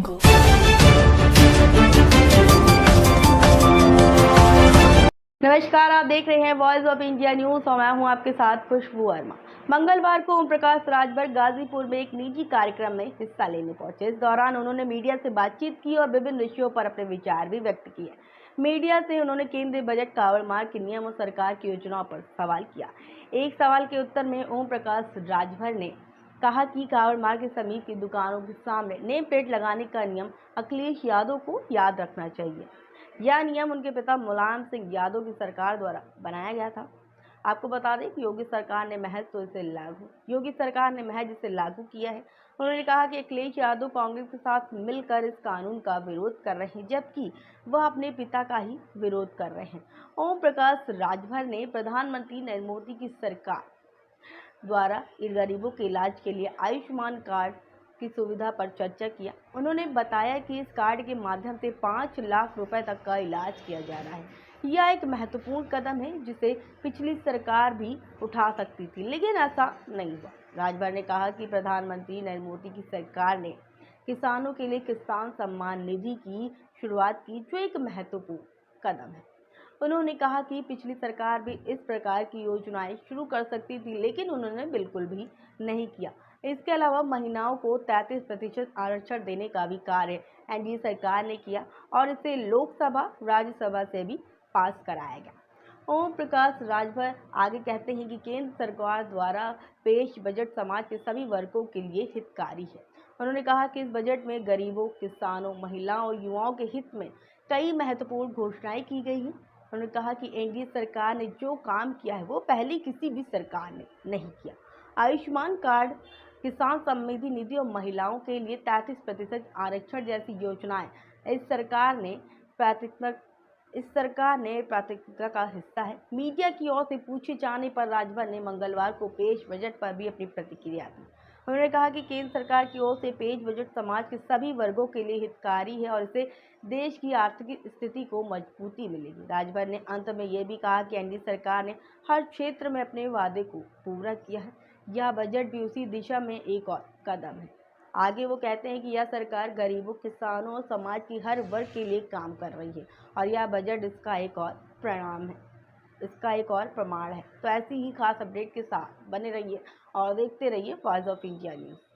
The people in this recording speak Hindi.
Jungle। नमस्कार, आप देख रहे हैं वॉइस ऑफ इंडिया न्यूज और मैं हूं आपके साथ खुशबू वर्मा। मंगलवार को ओम प्रकाश राजभर गाजीपुर में एक निजी कार्यक्रम में हिस्सा लेने पहुंचे। इस दौरान उन्होंने मीडिया से बातचीत की और विभिन्न विषयों पर अपने विचार भी व्यक्त किए। मीडिया से उन्होंने केंद्रीय बजट, कावड़ मार्ग के नियम और सरकार की योजनाओं पर सवाल किया। एक सवाल के उत्तर में ओम प्रकाश राजभर ने कहा कि कावड़ मार्ग के समीप की दुकानों के सामने नेम प्लेट लगाने का नियम अखिलेश यादव को याद रखना चाहिए। यह नियम उनके पिता मुलायम सिंह यादव की सरकार द्वारा बनाया गया था। आपको बता दें कि योगी सरकार ने महज इसे लागू किया है। उन्होंने कहा कि अखिलेश यादव कांग्रेस के साथ मिलकर इस कानून का विरोध कर रहे हैं, जबकि वह अपने पिता का ही विरोध कर रहे हैं। ओम प्रकाश राजभर ने प्रधानमंत्री नरेंद्र मोदी की सरकार द्वारा गरीबों के इलाज के लिए आयुष्मान कार्ड की सुविधा पर चर्चा किया। उन्होंने बताया कि इस कार्ड के माध्यम से 5 लाख रुपए तक का इलाज किया जा रहा है। यह एक महत्वपूर्ण कदम है जिसे पिछली सरकार भी उठा सकती थी, लेकिन ऐसा नहीं हुआ। राजभर ने कहा कि प्रधानमंत्री नरेंद्र मोदी की सरकार ने किसानों के लिए किसान सम्मान निधि की शुरुआत की, जो एक महत्वपूर्ण कदम है। उन्होंने कहा कि पिछली सरकार भी इस प्रकार की योजनाएं शुरू कर सकती थी, लेकिन उन्होंने बिल्कुल भी नहीं किया। इसके अलावा महिलाओं को 33% आरक्षण देने का भी कार्य एनडीए सरकार ने किया और इसे लोकसभा, राज्यसभा से भी पास कराया गया। ओम प्रकाश राजभर आगे कहते हैं कि केंद्र सरकार द्वारा पेश बजट समाज के सभी वर्गों के लिए हितकारी है। उन्होंने कहा कि इस बजट में गरीबों, किसानों, महिलाओं और युवाओं के हित में कई महत्वपूर्ण घोषणाएं की गई हैं। उन्होंने कहा कि एनडीए सरकार ने जो काम किया है वो पहले किसी भी सरकार ने नहीं किया। आयुष्मान कार्ड, किसान समृद्धि निधि और महिलाओं के लिए 33% आरक्षण जैसी योजनाएं इस सरकार ने प्राथमिकता का हिस्सा है। मीडिया की ओर से पूछे जाने पर राजभर ने मंगलवार को पेश बजट पर भी अपनी प्रतिक्रिया दी। उन्होंने कहा कि केंद्र सरकार की ओर से पेश बजट समाज के सभी वर्गों के लिए हितकारी है और इससे देश की आर्थिक स्थिति को मजबूती मिलेगी। राजभर ने अंत में यह भी कहा कि एनडीए सरकार ने हर क्षेत्र में अपने वादे को पूरा किया है। यह बजट भी उसी दिशा में एक और कदम है। आगे वो कहते हैं कि यह सरकार गरीबों, किसानों और समाज की हर वर्ग के लिए काम कर रही है और यह बजट इसका एक और प्रमाण है। तो ऐसी ही खास अपडेट के साथ बने रहिए और देखते रहिए वॉइस ऑफ इंडिया न्यूज़।